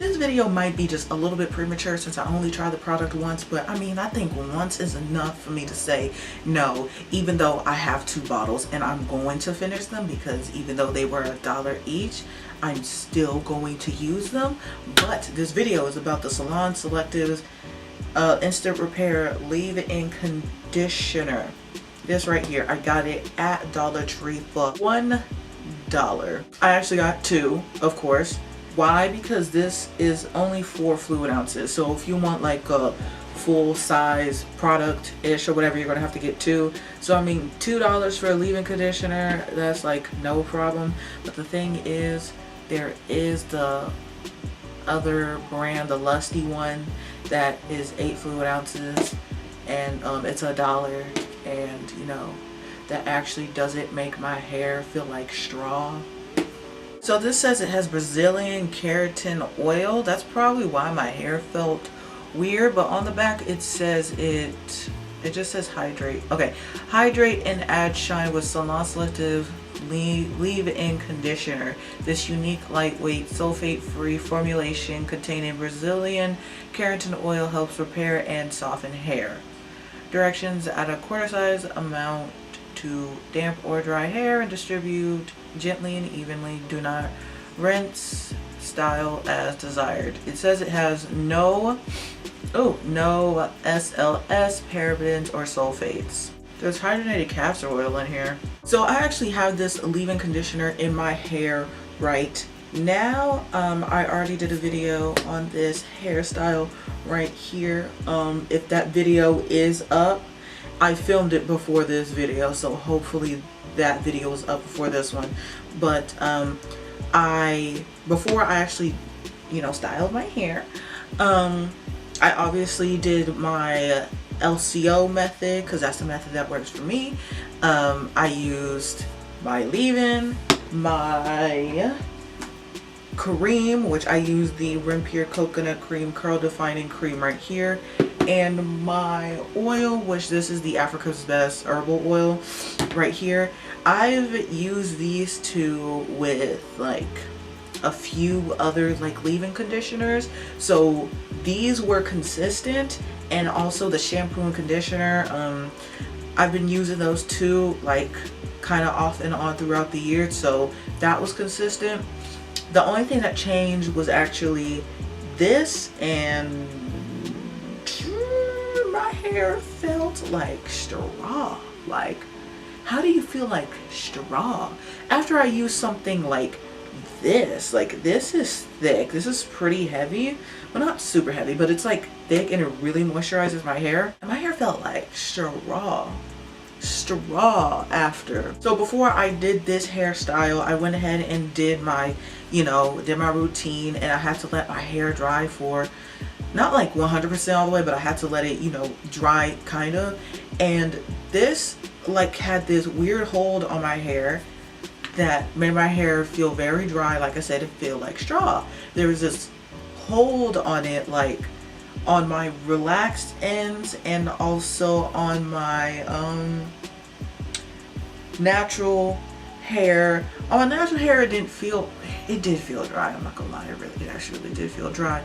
This video might be just a little bit premature since I only tried the product once, but I mean, I think once is enough for me to say no, even though I have 2 bottles and I'm going to finish them, because even though they were $1 each, I'm still going to use them. But this video is about the Salon Selectives Instant Repair Leave-In Conditioner. This right here, I got it at Dollar Tree for $1. I actually got 2, of course. Why? Because this is only 4 fluid ounces. So if you want like a full size product-ish or whatever, you're gonna have to get 2. So I mean, $2 for a leave-in conditioner, that's like no problem. But the thing is, there is the other brand, the Lusty one, that is 8 fluid ounces, and it's $1, and you know, that actually doesn't make my hair feel like straw. So this says it has Brazilian keratin oil. That's probably why my hair felt weird, but on the back it says it just says hydrate. Okay, hydrate and add shine with Salon Selective leave-in conditioner. This unique, lightweight, sulfate-free formulation containing Brazilian keratin oil helps repair and soften hair. Directions: add a quarter-size amount to damp or dry hair and distribute gently and evenly. Do not rinse. Style as desired. It says it has no SLS, parabens, or sulfates. There's hydrogenated castor oil in here. So I actually have this leave-in conditioner in my hair right now. I already did a video on this hairstyle right here. If that video is up, I filmed it before this video, so hopefully that video is up before this one. But before I actually, you know, styled my hair, I obviously did my LCO method, because that's the method that works for me. I used my leave-in, my cream, which I used the Rim Pure Coconut Cream Curl Defining Cream right here, and my oil, which this is the Africa's Best Herbal Oil right here. I've used these 2 with like a few other like leave-in conditioners, so these were consistent. And also the shampoo and conditioner, I've been using those 2 like kind of off and on throughout the year, so that was consistent. The only thing that changed was actually this, and my hair felt like straw. Like, how do you feel like straw after I use something like this? Like, this is thick, this is pretty heavy, well, not super heavy, but it's like thick, and it really moisturizes my hair, and my hair felt like straw after. So before I did this hairstyle, I went ahead and did my, you know, did my routine, and I had to let my hair dry for not like 100% all the way, but I had to let it, you know, dry kind of. And this like had this weird hold on my hair that made my hair feel very dry. Like I said, it felt like straw. There was this hold on it, like on my relaxed ends, and also on my natural hair. On my natural hair, it did feel dry. I'm not gonna lie, it actually did feel dry.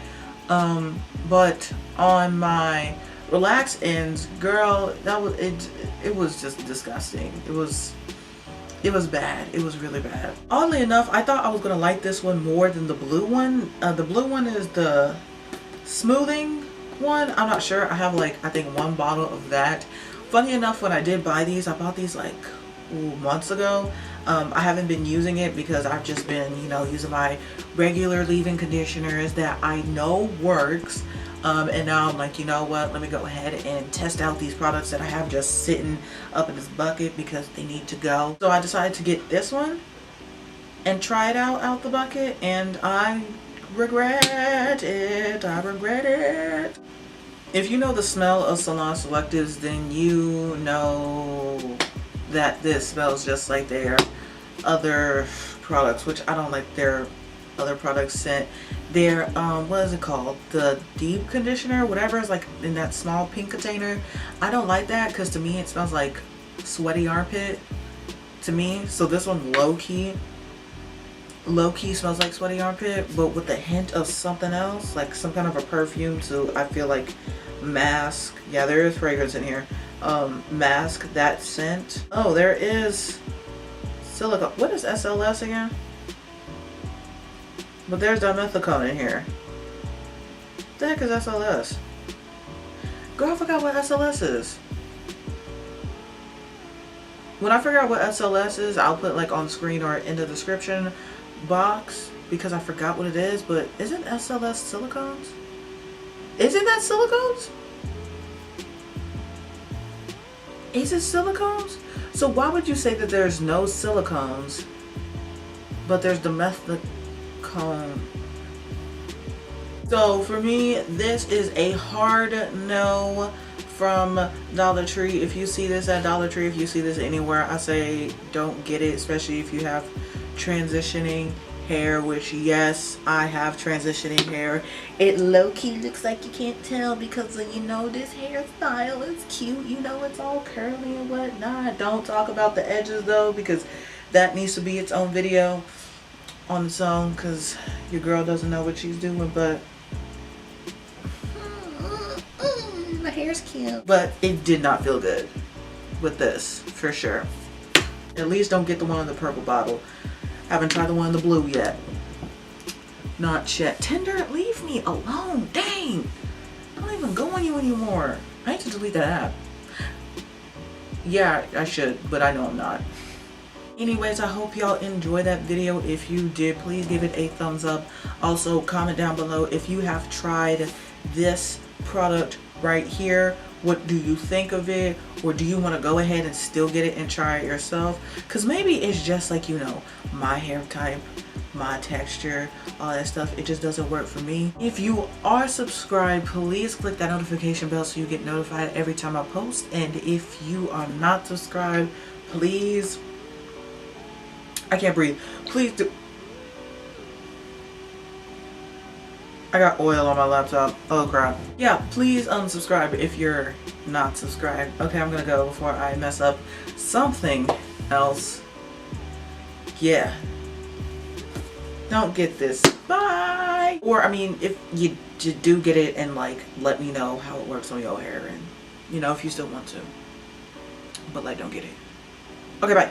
But on my relaxed ends, girl, that was it. It was just disgusting. It was bad. It was really bad. Oddly enough, I thought I was gonna like this one more than the blue one. The blue one is the smoothing one. I'm not sure. I have like, I think 1 bottle of that. Funny enough, when I did buy these, I bought these like months ago. I haven't been using it because I've just been, you know, using my regular leave-in conditioners that I know works. And now I'm like, you know what, let me go ahead and test out these products that I have just sitting up in this bucket because they need to go. So I decided to get this one and try it out the bucket, and I regret it. I regret it. If you know the smell of Salon Selectives, then you know that this smells just like their other products, which I don't like their other products scent. Their what is it called, the deep conditioner, whatever, is like in that small pink container. I don't like that because to me it smells like sweaty armpit to me. So this one low-key low-key smells like sweaty armpit, but with a hint of something else, like some kind of a perfume to, I feel like, mask. Yeah, there is fragrance in here. Mask that scent. Oh, there is silicone. What is SLS again? But there's dimethicone in here. What the heck is SLS? Girl, I forgot what SLS is. When I figure out what SLS is, I'll put like on screen or in the description box because I forgot what it is. But isn't SLS silicones? Isn't that silicones? Is it silicones? So why would you say that there's no silicones, but there's dimethicone? So for me, this is a hard no from Dollar Tree. If you see this at Dollar Tree, if you see this anywhere, I say don't get it, especially if you have transitioning hair, which yes, I have transitioning hair. It low-key looks like you can't tell because you know, this hairstyle is cute, you know, it's all curly and whatnot. Don't talk about the edges though, because that needs to be its own video on its own, because your girl doesn't know what she's doing. But my hair's cute, but it did not feel good with this for sure. At least don't get the one in the purple bottle. Haven't tried the one in the blue yet. Not yet. Tinder, leave me alone. Dang. I don't even go on you anymore. I need to delete that app. Yeah, I should, but I know I'm not. Anyways, I hope y'all enjoyed that video. If you did, please give it a thumbs up. Also, comment down below if you have tried this product right here. What do you think of it? Or do you want to go ahead and still get it and try it yourself? Because maybe it's just like, you know, my hair type, my texture, all that stuff. It just doesn't work for me. If you are subscribed, please click that notification bell so you get notified every time I post. And if you are not subscribed, please, I can't breathe. Please do. I got oil on my laptop. Oh crap. Yeah, please unsubscribe if you're not subscribed. Okay, I'm gonna go before I mess up something else. Yeah. Don't get this. Bye. Or I mean, if you do get it, and like let me know how it works on your hair, and you know, if you still want to. But like, don't get it. Okay, bye.